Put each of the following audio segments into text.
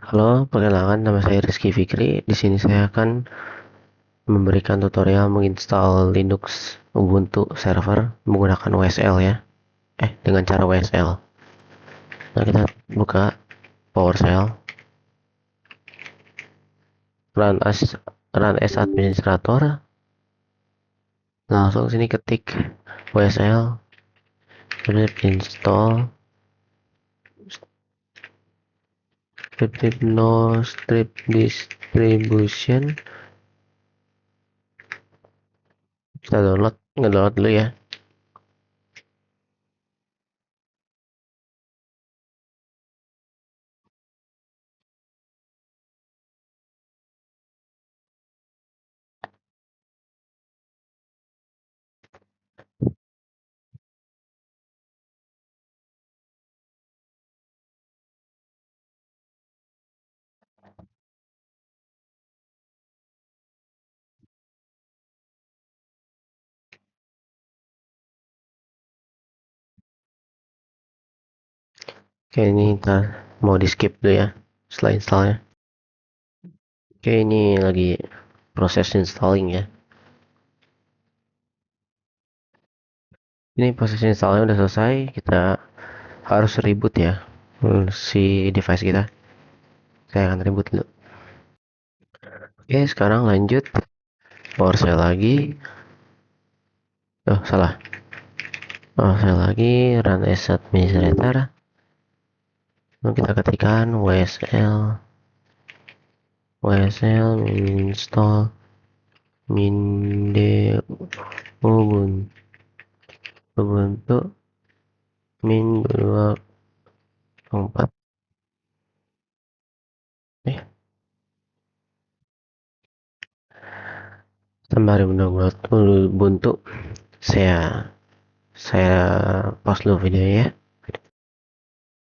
Halo, perkenalkan nama saya Rizky Fikri. Di sini saya akan memberikan tutorial menginstal Linux Ubuntu server menggunakan WSL ya. Dengan cara WSL. Nah, kita buka PowerShell, run as administrator. Langsung sini ketik WSL, kemudian install strip no strip distribution. Kita ngedownload dulu ya. Oke, ini ntar mau di skip dulu ya setelah installnya. Oke, ini lagi proses installing ya. Ini proses installnya udah selesai. Kita harus reboot ya si device kita. Saya akan reboot dulu. Oke, sekarang lanjut PowerShell lagi. Salah. PowerShell lagi, run as administrator. Lalu kita ketikkan WSL install minde Ubuntu min 24. Sembari mendownload Ubuntu, saya pause dulu videonya ya.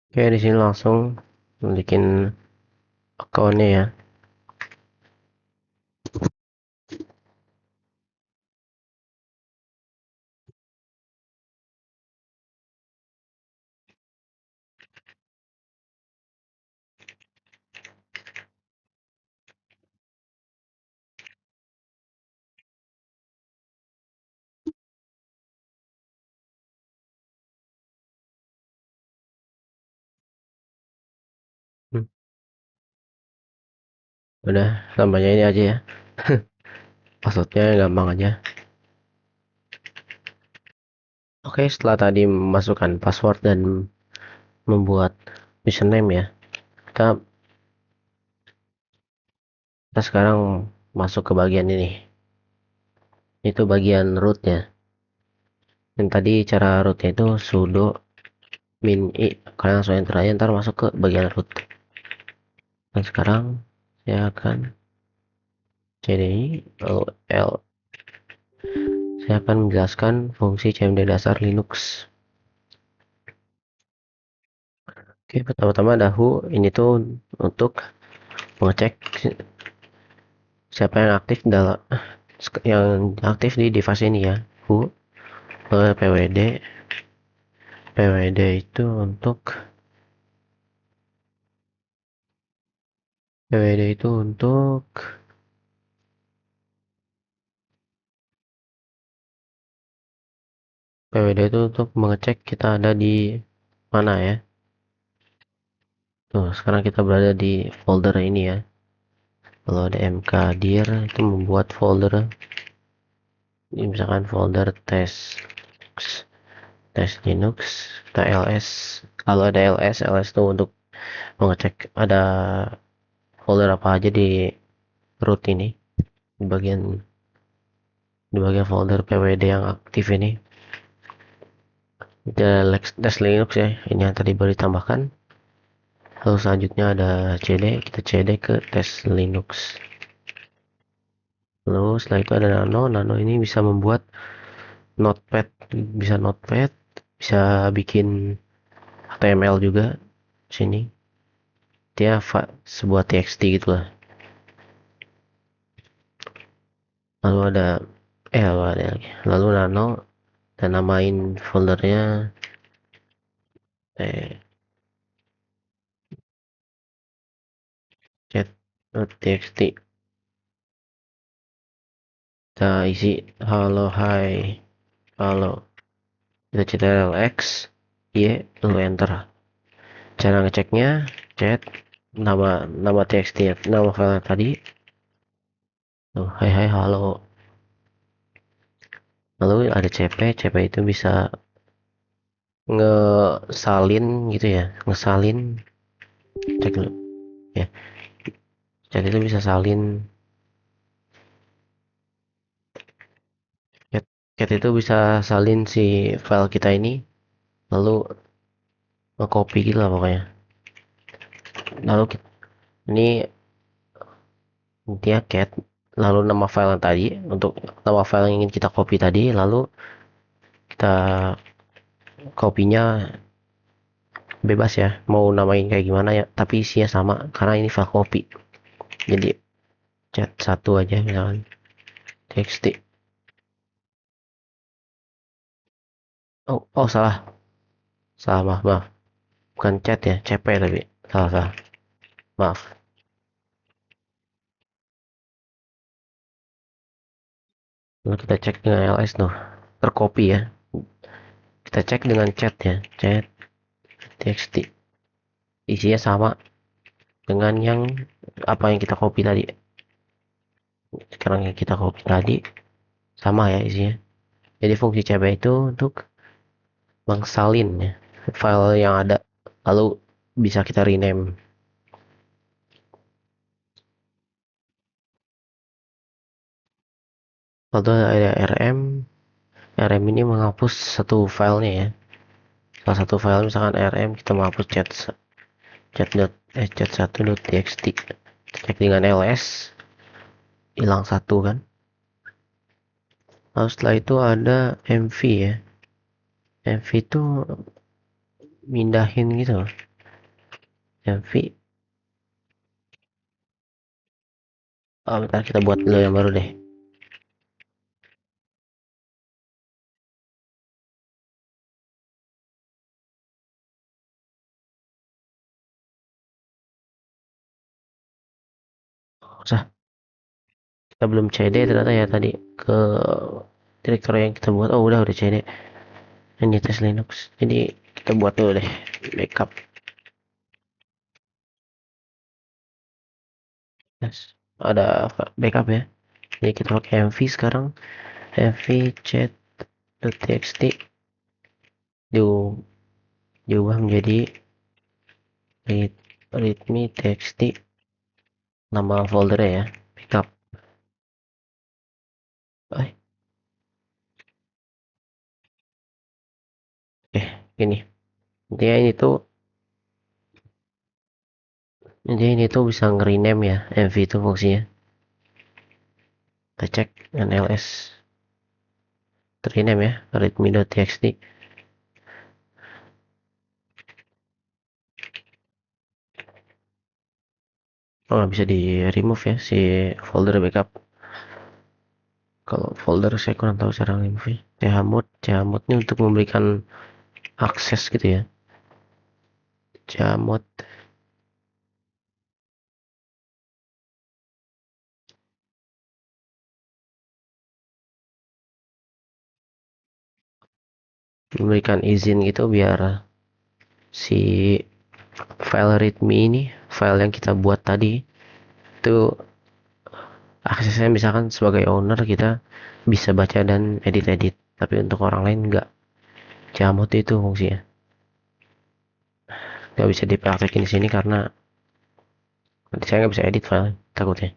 Oke, di sini langsung bikin akunnya ya. Udah, tambahnya ini aja ya. Passwordnya gampang aja. Oke, setelah tadi memasukkan password dan membuat username ya, kita sekarang masuk ke bagian ini. Itu bagian rootnya. Dan tadi cara rootnya itu sudo min i. Kalian langsung enter aja, ntar masuk ke bagian root. Dan sekarang saya akan cdi l. Saya akan menjelaskan fungsi cmd dasar Linux. Oke, pertama-tama who ini tuh untuk mengecek siapa yang aktif di device ini ya. Who pwd itu untuk pwd itu untuk pwd itu untuk mengecek kita ada di mana ya. Tuh, sekarang kita berada di folder ini ya. Kalau ada mkdir itu membuat folder ini, misalkan folder test Linux, kita ls. Kalau ada ls itu untuk mengecek ada folder apa aja di root ini, di bagian folder pwd yang aktif ini. Test Linux ya, ini yang tadi baru ditambahkan. Lalu selanjutnya ada cd, kita cd ke test Linux. Lalu setelah itu ada nano ini bisa membuat notepad, bisa bikin HTML juga sini. Dia sebuah txt gitu lah. Lalu ada lagi. Lalu nano dan namain foldernya chat.txt, kita isi halo hai, halo, kita ctrl x y lalu enter. Cara ngeceknya chat nama txt ya, nama file tadi tuh, hai hai halo, lalu ada cp itu bisa ngesalin gitu ya, ngesalin, cek dulu ya, chat itu bisa salin, chat, chat itu bisa salin si file kita ini, lalu nge-copy gitu lah pokoknya. Lalu ini intinya cat, lalu nama file yang tadi, untuk nama file yang ingin kita copy tadi, lalu kita copy-nya bebas ya, mau namain kayak gimana ya, tapi isinya sama karena ini file copy. Jadi chat satu aja misalkan txt. Oh, salah, maaf, bukan chat ya, cp, tapi salah, maaf. Lalu kita cek dengan ls tuh tercopy ya, kita cek dengan chat ya, chat txt isinya sama dengan yang apa yang kita copy tadi. Sekarang yang kita copy tadi sama ya isinya. Jadi fungsi cp itu untuk mengsalin ya file yang ada, lalu bisa kita rename. Lalu ada rm ini menghapus satu filenya ya, salah satu file misalkan rm, kita menghapus chat satu.txt, cek dengan ls, hilang satu kan. Lalu setelah itu ada mv ya, mv itu mindahin gitu loh, mv. Bentar, kita buat dulu yang baru deh. Usah, kita belum cd ternyata ya tadi ke direktory yang kita buat. Oh, udah cd ini tes linux, jadi kita buat dulu deh backup. Yes, ada backup ya, jadi kita pakai mv sekarang, mv chat.txt diubah menjadi readme txt, nama foldernya ya, backup. eh Gini, intinya ini tuh bisa nge-rename ya, mv itu fungsinya. Kita cek dengan ls, rename ya, readme.txt. Oh, nggak bisa di remove ya si folder backup. Kalau folder saya kurang tahu cara remove ya. chmod ini untuk memberikan akses gitu ya, chmod. Memberikan izin gitu biar si file readme ini, file yang kita buat tadi itu aksesnya, misalkan sebagai owner kita bisa baca dan edit-edit, tapi untuk orang lain enggak. Jamut itu fungsinya nggak bisa dipraktekin di sini karena nanti saya nggak bisa edit file takutnya.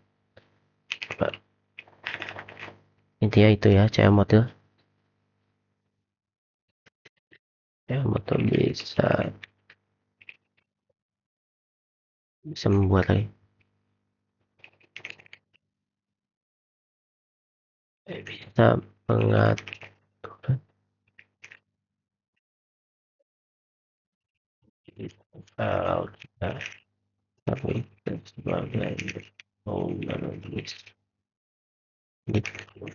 Intinya itu ya, Cmod tuh, Cmod tuh bisa membuat lagi, bisa mengatur file kita, tapi sebagai owner list di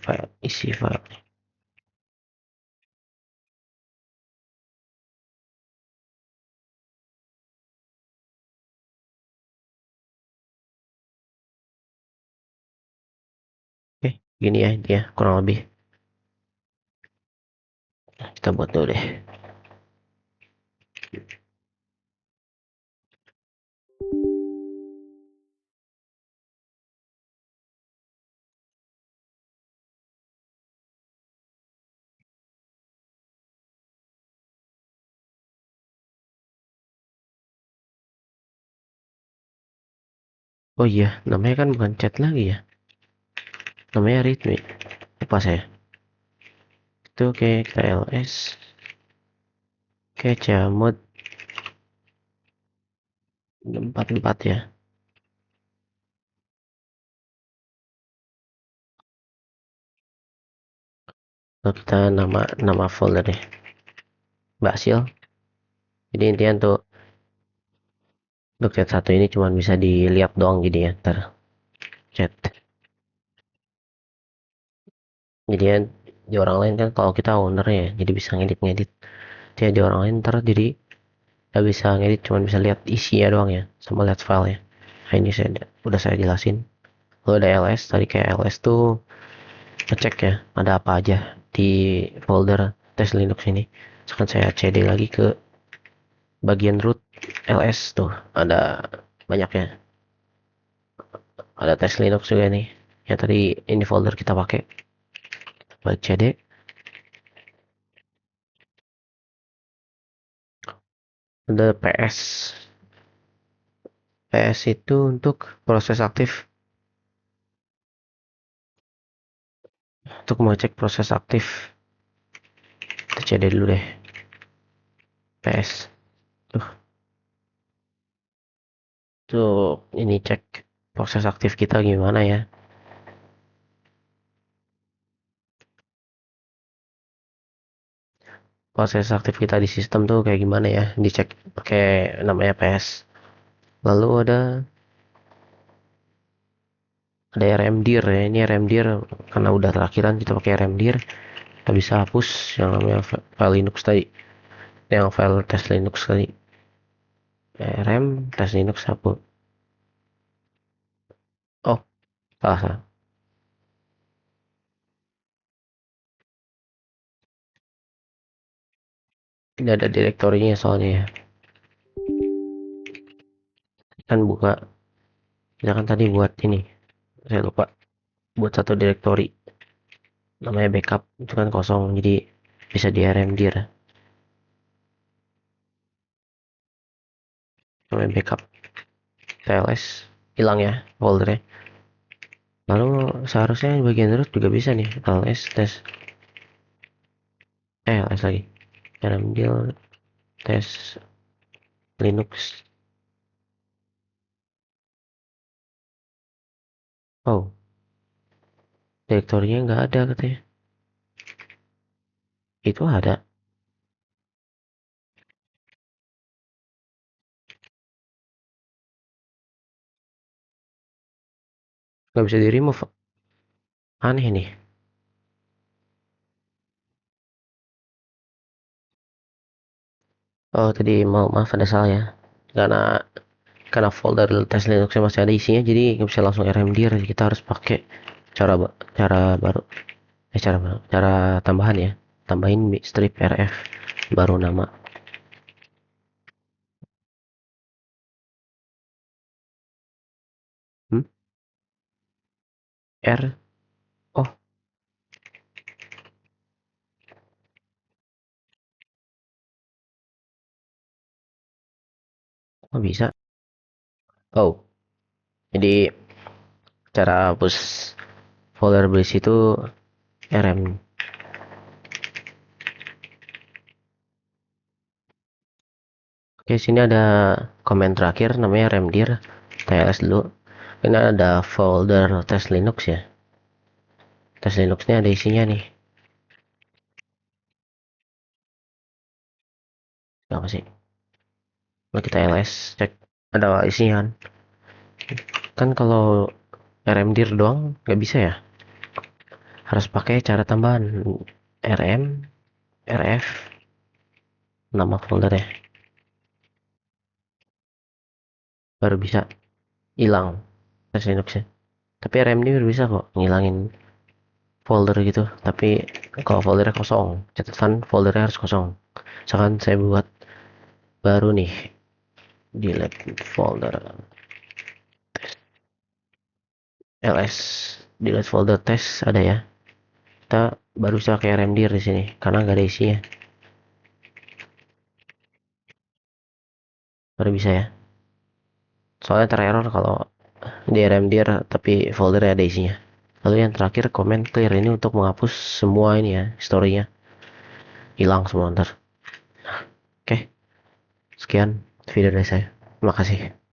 file, isi file. Gini ya dia kurang lebih. Kita buat dulu deh. Oh iya, namanya kan bukan chat lagi ya. Namanya readme. Lupa saya. Itu kayak kita ls. Kayak camut 44 ya. Lalu kita nama folder deh. Basil. Jadi intinya untuk chat satu ini cuma bisa dilihat doang jadi ya. Ntar chat. Jadi ya, di orang lain kan kalau kita owner ya, jadi bisa ngedit-ngedit. Jadi di orang lain ntar jadi nggak bisa ngedit, cuma bisa lihat isinya doang ya, sama lihat file ya. Nah ini udah saya jelasin. Lalu ada ls, tadi kayak ls tuh ngecek ya, ada apa aja di folder tes Linux ini. Sekarang saya cd lagi ke bagian root ls tuh, ada banyaknya. Ada tes Linux juga nih. Ya tadi ini folder kita pakai. Buat cd, ada ps. PS itu untuk proses aktif, untuk mengecek proses aktif. Kita cd dulu deh. PS. Tuh, tuh ini cek proses aktif kita gimana ya. Proses aktif kita di sistem tuh kayak gimana ya. Dicek pakai namanya PS. Lalu ada rmdir ya. Ini rmdir karena udah terakhiran kita pakai rmdir. Kita bisa hapus yang namanya file Linux tadi. Yang file test Linux tadi. Rm test Linux hapus. Oh, salah salah. Ini ada direktorinya soalnya ya. Kan buka. Kita kan tadi buat ini. Saya lupa. Buat satu direktori. Namanya backup. Itu kan kosong. Jadi bisa di rmdir. Namanya backup. TLS. Hilang ya foldernya. Lalu seharusnya bagian root juga bisa nih. ls tes. ls lagi. rmdir tes Linux. Oh, direktorinya nggak ada katanya. Itu ada. Nggak bisa di remove. Aneh nih. Oh, tadi maaf ada salah ya. Karena karena folder tes Linuxnya masih ada isinya, jadi nggak bisa langsung rmdir. Kita harus pakai cara cara baru. Cara tambahan ya. Tambahin strip rf baru nama. Hmm? R. Oh, kok bisa? Oh, jadi cara hapus folder berisi itu rm. Oke, sini ada komen terakhir namanya remdir. TLS dulu. Ini ada folder tes Linux ya. Tes Linux ini ada isinya nih. Apa sih? Kalau kita ls cek ada isinya kan. Kan kalau rmdir doang nggak bisa ya. Harus pakai cara tambahan rm, rf, nama foldernya baru bisa hilang tes Linuxnya. Tapi rmdir bisa kok ngilangin folder gitu, tapi kalau foldernya kosong, catatan foldernya harus kosong. Misalkan saya buat baru nih, delete folder ls, delete folder test ada ya. Kita baru bisa kayak rmdir di sini karena nggak ada isinya, baru bisa ya. Soalnya tererror kalau di rmdir tapi foldernya ada isinya. Lalu yang terakhir comment clear, ini untuk menghapus semua ini ya, historinya hilang semua ntar. Oke, sekian video dari saya, terima kasih.